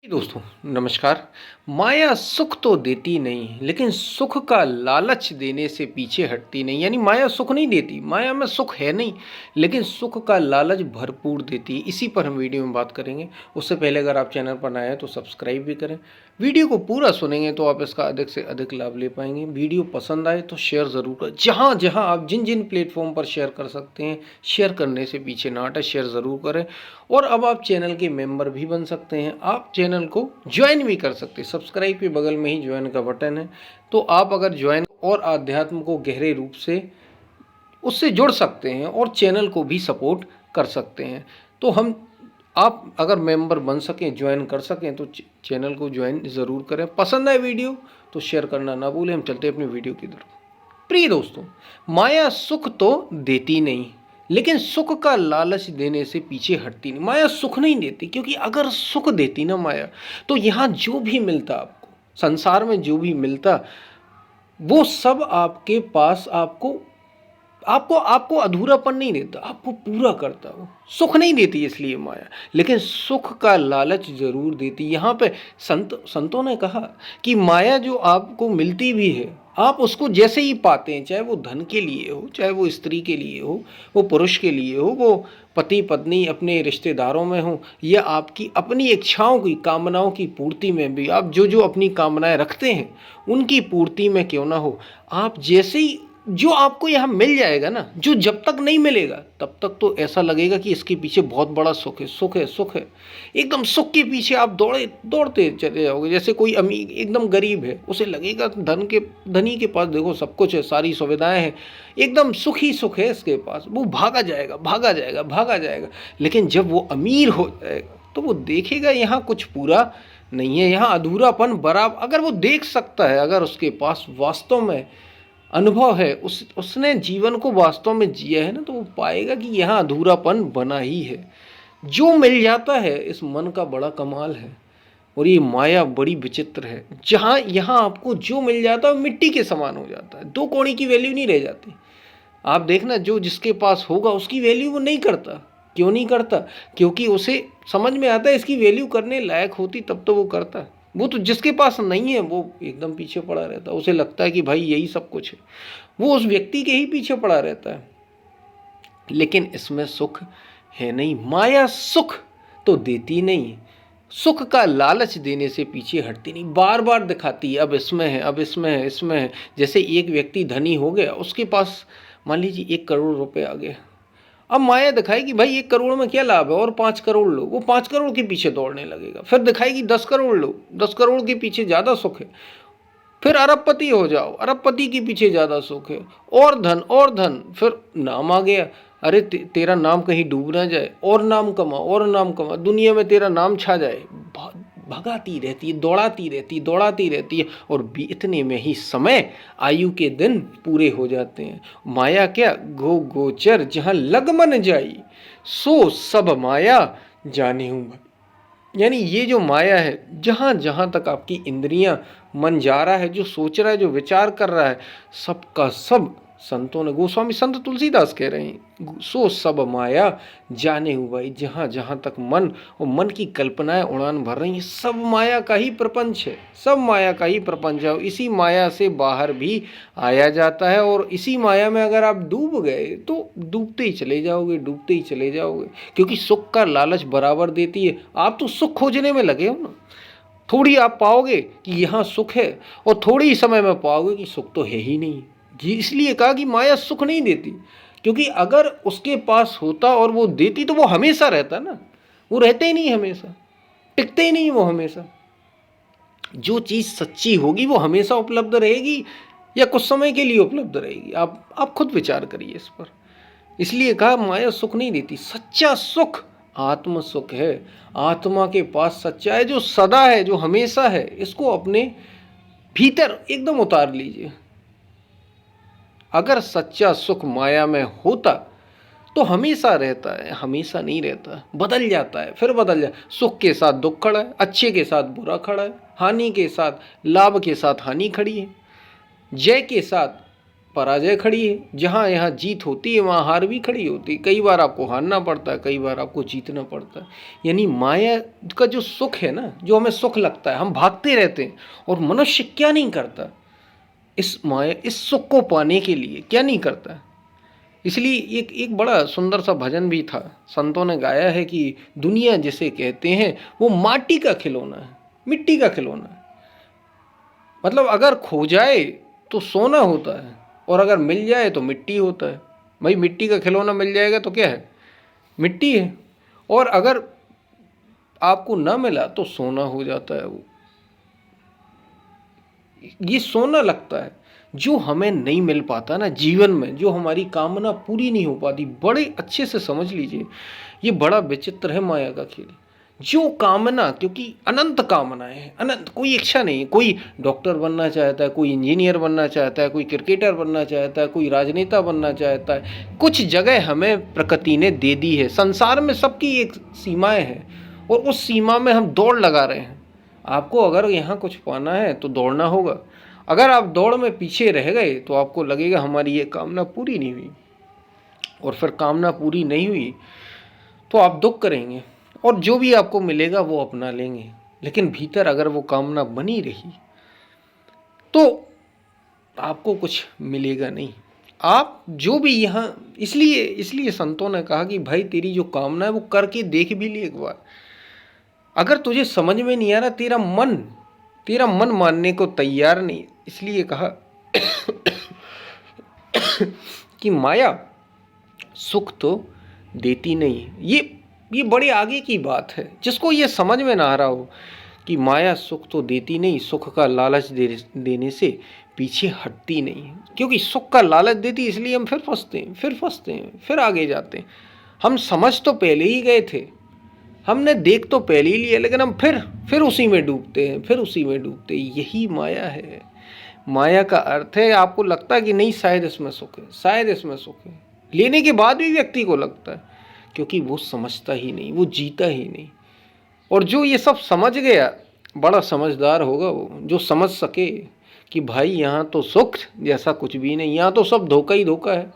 दोस्तों नमस्कार। माया सुख तो देती नहीं लेकिन सुख का लालच देने से पीछे हटती नहीं। यानी माया सुख नहीं देती, माया में सुख है नहीं, लेकिन सुख का लालच भरपूर देती है। इसी पर हम वीडियो में बात करेंगे। उससे पहले अगर आप चैनल पर नए हैं तो सब्सक्राइब भी करें। वीडियो को पूरा सुनेंगे तो आप इसका अधिक से अधिक लाभ ले पाएंगे। वीडियो पसंद आए तो शेयर ज़रूर करें। जहाँ जहाँ आप जिन जिन प्लेटफॉर्म पर शेयर कर सकते हैं, शेयर करने से पीछे ना हटें, शेयर ज़रूर करें। और अब आप चैनल के मेंबर भी बन सकते हैं, आप चैनल को ज्वाइन भी कर सकते हैं। सब्सक्राइब के बगल में ही ज्वाइन का बटन है, तो आप अगर ज्वाइन और आध्यात्म को गहरे रूप से उससे जुड़ सकते हैं और चैनल को भी सपोर्ट कर सकते हैं। तो हम आप अगर मेंबर बन सकें, ज्वाइन कर सकें तो चैनल को ज्वाइन ज़रूर करें। पसंद आए वीडियो तो शेयर करना ना भूलें। हम चलते हैं अपनी वीडियो की तरफ। प्रिय दोस्तों, माया सुख तो देती नहीं लेकिन सुख का लालच देने से पीछे हटती नहीं। माया सुख नहीं देती, क्योंकि अगर सुख देती ना माया, तो यहाँ जो भी मिलता आपको, संसार में जो भी मिलता, वो सब आपके पास आपको आपको आपको अधूरापन नहीं देता, आपको पूरा करता। वो सुख नहीं देती इसलिए माया, लेकिन सुख का लालच जरूर देती। यहाँ पे संतों ने कहा कि माया जो आपको मिलती भी है, आप उसको जैसे ही पाते हैं, चाहे वो धन के लिए हो, चाहे वो स्त्री के लिए हो, वो पुरुष के लिए हो, वो पति पत्नी अपने रिश्तेदारों में हो, या आपकी अपनी इच्छाओं की कामनाओं की पूर्ति में भी, आप जो जो अपनी कामनाएं रखते हैं उनकी पूर्ति में क्यों ना हो, आप जैसे ही जो आपको यहाँ मिल जाएगा ना, जो जब तक नहीं मिलेगा तब तक तो ऐसा लगेगा कि इसके पीछे बहुत बड़ा सुख है, सुख है, सुख है। एकदम सुख के पीछे आप दौड़ते चले जाओगे। जैसे कोई अमीर एकदम गरीब है, उसे लगेगा धनी के पास देखो सब कुछ है, सारी सुविधाएं हैं, एकदम सुख ही सुख है इसके पास, वो भागा जाएगा, भागा जाएगा, भागा जाएगा। लेकिन जब वो अमीर हो जाएगा तो वो देखेगा यहाँ कुछ पूरा नहीं है, यहाँ अधूरापन बराबर। अगर वो देख सकता है, अगर उसके पास वास्तव में अनुभव है, उसने जीवन को वास्तव में जिया है ना, तो वो पाएगा कि यहाँ अधूरापन बना ही है। जो मिल जाता है इस मन का बड़ा कमाल है। और ये माया बड़ी विचित्र है। जहाँ यहाँ आपको जो मिल जाता है मिट्टी के समान हो जाता है, दो कौड़ी की वैल्यू नहीं रह जाती। आप देखना, जो जिसके पास होगा उसकी वैल्यू वो नहीं करता। क्यों नहीं करता? क्योंकि उसे समझ में आता है इसकी वैल्यू करने लायक होती तब तो वो करता। वो तो जिसके पास नहीं है वो एकदम पीछे पड़ा रहता। उसे लगता है कि भाई यही सब कुछ है, वो उस व्यक्ति के ही पीछे पड़ा रहता है। लेकिन इसमें सुख है नहीं। माया सुख तो देती नहीं, सुख का लालच देने से पीछे हटती नहीं, बार बार दिखाती है अब इसमें है, अब इसमें है, इसमें है। जैसे एक व्यक्ति धनी हो गया, उसके पास मान लीजिए 1 करोड़ रुपए आ गए। अब माया दिखाएगी भाई 1 करोड़ में क्या लाभ है, और 5 करोड़ लो, वो 5 करोड़ के पीछे दौड़ने लगेगा। फिर दिखाएगी 10 करोड़ लो, 10 करोड़ के पीछे ज़्यादा सुख है। फिर अरबपति हो जाओ, अरबपति के पीछे ज़्यादा सुख है। और धन, और धन, फिर नाम आ गया, अरे तेरा नाम कहीं डूब ना जाए, और नाम कमा, और नाम कमा, दुनिया में तेरा नाम छा जाए। भगाती रहती है, दौड़ाती रहती है, दौड़ाती रहती है। और इतने में ही समय, आयु के दिन पूरे हो जाते हैं। माया क्या गो गोचर, जहाँ लग मन जाई, सो सब माया जाने हूँ। यानी ये जो माया है, जहाँ जहाँ तक आपकी इंद्रियां, मन जा रहा है, जो सोच रहा है, जो विचार कर रहा है, सबका सब, संतों ने, गोस्वामी संत तुलसीदास कह रहे हैं, सो सब माया जाने हुआ भाई। जहाँ जहाँ तक मन और मन की कल्पनाएं उड़ान भर रही हैं, सब माया का ही प्रपंच है, सब माया का ही प्रपंच है। इसी माया से बाहर भी आया जाता है, और इसी माया में अगर आप डूब गए तो डूबते ही चले जाओगे, डूबते ही चले जाओगे। क्योंकि सुख का लालच बराबर देती है। आप तो सुख खोजने में लगे हो ना, थोड़ी आप पाओगे कि यहाँ सुख है, और थोड़ी ही समय में पाओगे कि सुख तो है ही नहीं। इसलिए कहा कि माया सुख नहीं देती, क्योंकि अगर उसके पास होता और वो देती तो वो हमेशा रहता ना। वो रहते ही नहीं हमेशा, टिकते ही नहीं वो हमेशा। जो चीज़ सच्ची होगी वो हमेशा उपलब्ध रहेगी या कुछ समय के लिए उपलब्ध रहेगी? आप खुद विचार करिए इस पर। इसलिए कहा माया सुख नहीं देती। सच्चा सुख आत्म सुख है। आत्मा के पास सच्चा है, जो सदा है, जो हमेशा है। इसको अपने भीतर एकदम उतार लीजिए। अगर सच्चा सुख माया में होता तो हमेशा रहता है, हमेशा नहीं रहता, बदल जाता है, फिर बदल जाए। सुख के साथ दुख खड़ा है, अच्छे के साथ बुरा खड़ा है, हानि के साथ लाभ के साथ हानि खड़ी है, जय के साथ पराजय खड़ी है, जहाँ यहाँ जीत होती है वहाँ हार भी खड़ी होती है। कई बार आपको हारना पड़ता है, कई बार आपको जीतना पड़ता है। यानी माया का जो सुख है ना, जो हमें सुख लगता है, हम भागते रहते हैं। और मनुष्य क्या नहीं करता इस माया, इस सुख को पाने के लिए क्या नहीं करता है। इसलिए एक एक बड़ा सुंदर सा भजन भी था, संतों ने गाया है कि दुनिया जिसे कहते हैं वो माटी का खिलौना है, मिट्टी का खिलौना है। मतलब अगर खो जाए तो सोना होता है, और अगर मिल जाए तो मिट्टी होता है। भाई मिट्टी का खिलौना मिल जाएगा तो क्या है, मिट्टी है। और अगर आपको ना मिला तो सोना हो जाता है वो। ये सोना लगता है जो हमें नहीं मिल पाता ना जीवन में, जो हमारी कामना पूरी नहीं हो पाती। बड़े अच्छे से समझ लीजिए, ये बड़ा विचित्र है माया का खेल। जो कामना, क्योंकि अनंत कामनाएं हैं, अनंत, कोई इच्छा नहीं। कोई डॉक्टर बनना चाहता है, कोई इंजीनियर बनना चाहता है, कोई क्रिकेटर बनना चाहता है, कोई राजनेता बनना चाहता है। कुछ जगह हमें प्रकृति ने दे दी है। संसार में सबकी एक सीमाएं हैं, और उस सीमा में हम दौड़ लगा रहे हैं। आपको अगर यहाँ कुछ पाना है तो दौड़ना होगा। अगर आप दौड़ में पीछे रह गए तो आपको लगेगा हमारी ये कामना पूरी नहीं हुई, और फिर कामना पूरी नहीं हुई तो आप दुख करेंगे, और जो भी आपको मिलेगा वो अपना लेंगे। लेकिन भीतर अगर वो कामना बनी रही तो आपको कुछ मिलेगा नहीं। आप जो भी यहाँ, इसलिए इसलिए संतों ने कहा कि भाई तेरी जो कामना है वो करके देख भी ले एक बार। अगर तुझे समझ में नहीं आ रहा, तेरा मन मानने को तैयार नहीं, इसलिए कहा कि माया सुख तो देती नहीं। ये बड़े आगे की बात है। जिसको ये समझ में ना आ रहा हो कि माया सुख तो देती नहीं, सुख का लालच देने से पीछे हटती नहीं। क्योंकि सुख का लालच देती, इसलिए हम फिर फंसते हैं, फिर आगे जाते हैं। हम समझ तो पहले ही गए थे, हमने देख तो पहले ही लिया, लेकिन हम फिर उसी में डूबते हैं, यही माया है। माया का अर्थ है, आपको लगता है कि नहीं शायद इसमें सुख है, शायद इसमें सुख है, लेने के बाद भी व्यक्ति को लगता है, क्योंकि वो समझता ही नहीं, वो जीता ही नहीं। और जो ये सब समझ गया, बड़ा समझदार होगा वो, जो समझ सके कि भाई यहाँ तो सुख जैसा कुछ भी नहीं, यहाँ तो सब धोखा ही धोखा है।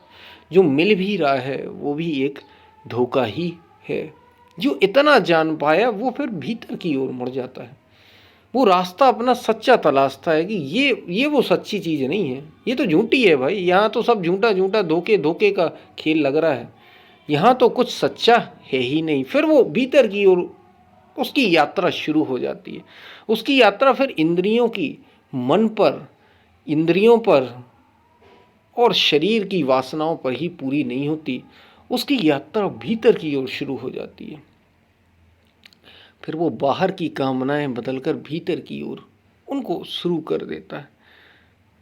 जो मिल भी रहा है वो भी एक धोखा ही है। जो इतना जान पाया वो फिर भीतर की ओर मुड़ जाता है। वो रास्ता अपना सच्चा तलाशता है कि ये वो सच्ची चीज़ नहीं है, ये तो झूठी है भाई। यहाँ तो सब झूठा झूठा धोखे का खेल लग रहा है, यहाँ तो कुछ सच्चा है ही नहीं। फिर वो भीतर की ओर उसकी यात्रा शुरू हो जाती है। उसकी यात्रा फिर इंद्रियों की, मन पर, इंद्रियों पर और शरीर की वासनाओं पर ही पूरी नहीं होती। उसकी यात्रा भीतर की ओर शुरू हो जाती है। फिर वो बाहर की कामनाएं बदलकर भीतर की ओर उनको शुरू कर देता है।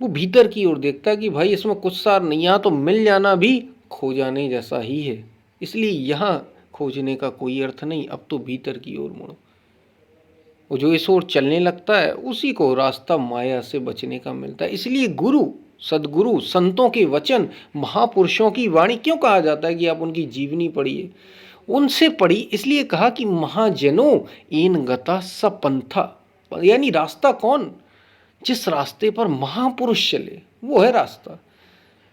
वो भीतर की ओर देखता है कि भाई इसमें कुछ सार नहीं, यहाँ तो मिल जाना भी खो जाने जैसा ही है, इसलिए यहाँ खोजने का कोई अर्थ नहीं, अब तो भीतर की ओर मुड़ो। वो जो इस ओर चलने लगता है उसी को रास्ता माया से बचने का मिलता है। इसलिए गुरु, सदगुरु, संतों के वचन, महापुरुषों की वाणी क्यों कहा जाता है कि आप उनकी जीवनी पढ़िए, उनसे पढ़ी। इसलिए कहा कि महाजनों एन गता सपंथा, यानी रास्ता कौन, जिस रास्ते पर महापुरुष चले वो है रास्ता।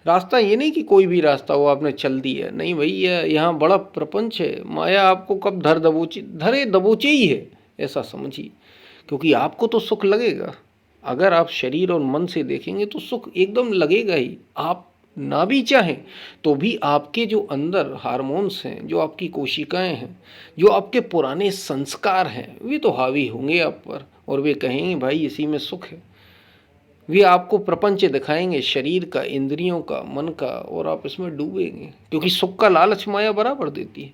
रास्ता ये नहीं कि कोई भी रास्ता हो आपने चल दिया, नहीं भैया, यहाँ बड़ा प्रपंच है। माया आपको कब धरे दबोचे ही है, ऐसा समझिए। क्योंकि आपको तो सुख लगेगा, अगर आप शरीर और मन से देखेंगे तो सुख एकदम लगेगा ही। आप ना भी चाहें तो भी आपके जो अंदर हार्मोन्स हैं, जो आपकी कोशिकाएं हैं, जो आपके पुराने संस्कार हैं, वे तो हावी होंगे आप पर, और वे कहेंगे भाई इसी में सुख है। वे आपको प्रपंच दिखाएंगे, शरीर का, इंद्रियों का, मन का, और आप इसमें डूबेंगे। क्योंकि सुख का लालच माया बराबर देती है,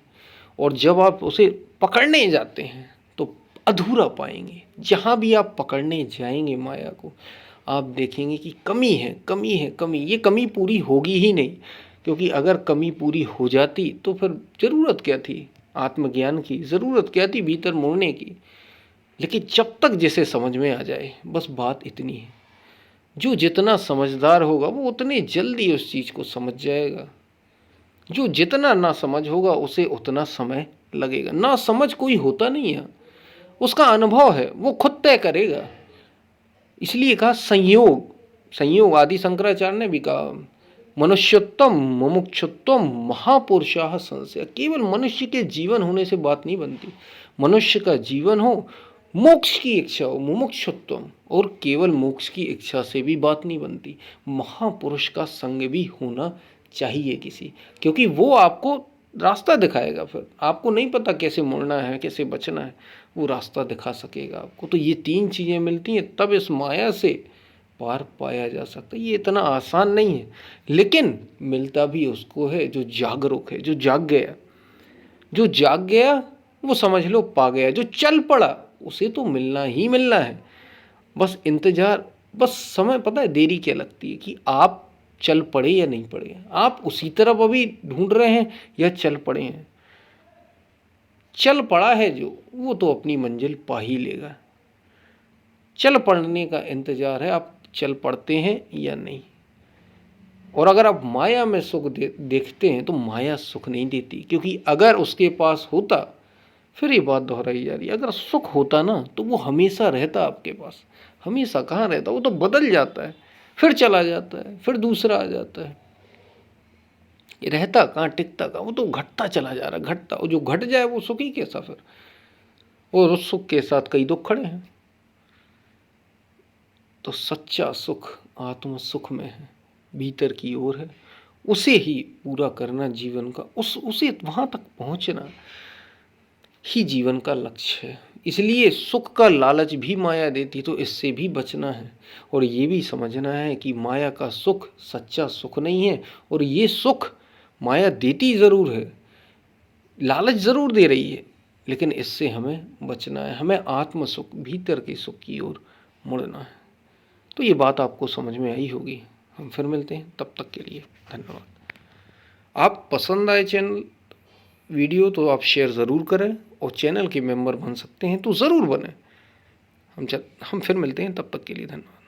और जब आप उसे पकड़ने जाते हैं तो अधूरा पाएंगे। जहाँ भी आप पकड़ने जाएंगे माया को, आप देखेंगे कि कमी है, कमी है, कमी। ये कमी पूरी होगी ही नहीं, क्योंकि अगर कमी पूरी हो जाती तो फिर ज़रूरत क्या थी आत्मज्ञान की, ज़रूरत क्या थी भीतर मुड़ने की। लेकिन जब तक जिसे समझ में आ जाए, बस बात इतनी है। जो जितना समझदार होगा वो उतने जल्दी उस चीज़ को समझ जाएगा। जो जितना ना समझ होगा उसे उतना समय लगेगा। ना समझ कोई होता नहीं है, उसका अनुभव है, वो खुद तय करेगा। इसलिए कहा संयोग, संयोग आदि शंकराचार्य ने भी कहा मनुष्योत्तम मुमुक्षुत्वम महापुरुषाः संशय। केवल मनुष्य के जीवन होने से बात नहीं बनती। मनुष्य का जीवन हो, मोक्ष की इच्छा हो, मुमुक्षुत्वम, और केवल मोक्ष की इच्छा से भी बात नहीं बनती। महापुरुष का संग भी होना चाहिए किसी, क्योंकि वो आपको रास्ता दिखाएगा। फिर आपको नहीं पता कैसे मुड़ना है, कैसे बचना है, वो रास्ता दिखा सकेगा आपको। तो ये तीन चीज़ें मिलती हैं तब इस माया से पार पाया जा सकता है। ये इतना आसान नहीं है, लेकिन मिलता भी उसको है जो जागरूक है, जो जाग गया। जो जाग गया वो समझ लो पा गया। जो चल पड़ा उसे तो मिलना ही मिलना है। बस इंतजार, बस समय, पता है देरी क्या लगती है कि आप चल पड़े या नहीं पड़े। आप उसी तरफ अभी ढूंढ रहे हैं या चल पड़े हैं। चल पड़ा है जो, वो तो अपनी मंजिल पा ही लेगा। चल पड़ने का इंतजार है, आप चल पड़ते हैं या नहीं। और अगर आप माया में सुख देखते हैं तो माया सुख नहीं देती, क्योंकि अगर उसके पास होता, फिर ये बात दोहराई जा रही है, अगर सुख होता ना तो वो हमेशा रहता आपके पास। हमेशा कहाँ रहता, वो तो बदल जाता है, फिर चला जाता है, फिर दूसरा आ जाता है। ये रहता कहाँ, टिकता कहाँ, वो तो घटता चला जा रहा, घटता। और जो घट जाए वो सुख ही कैसा फिर। और उस सुख के साथ कई दुख खड़े हैं। तो सच्चा सुख आत्म सुख में है, भीतर की ओर है। उसे ही पूरा करना जीवन का, उसे वहाँ तक पहुँचना ही जीवन का लक्ष्य है। इसलिए सुख का लालच भी माया देती, तो इससे भी बचना है। और ये भी समझना है कि माया का सुख सच्चा सुख नहीं है। और ये सुख माया देती ज़रूर है, लालच ज़रूर दे रही है, लेकिन इससे हमें बचना है। हमें आत्म सुख, भीतर के सुख की ओर मुड़ना है। तो ये बात आपको समझ में आई होगी। हम फिर मिलते हैं, तब तक के लिए धन्यवाद। आप पसंद आए चैनल वीडियो तो आप शेयर ज़रूर करें, और चैनल के मेंबर बन सकते हैं तो ज़रूर बने। हम फिर मिलते हैं, तब तक के लिए धन्यवाद।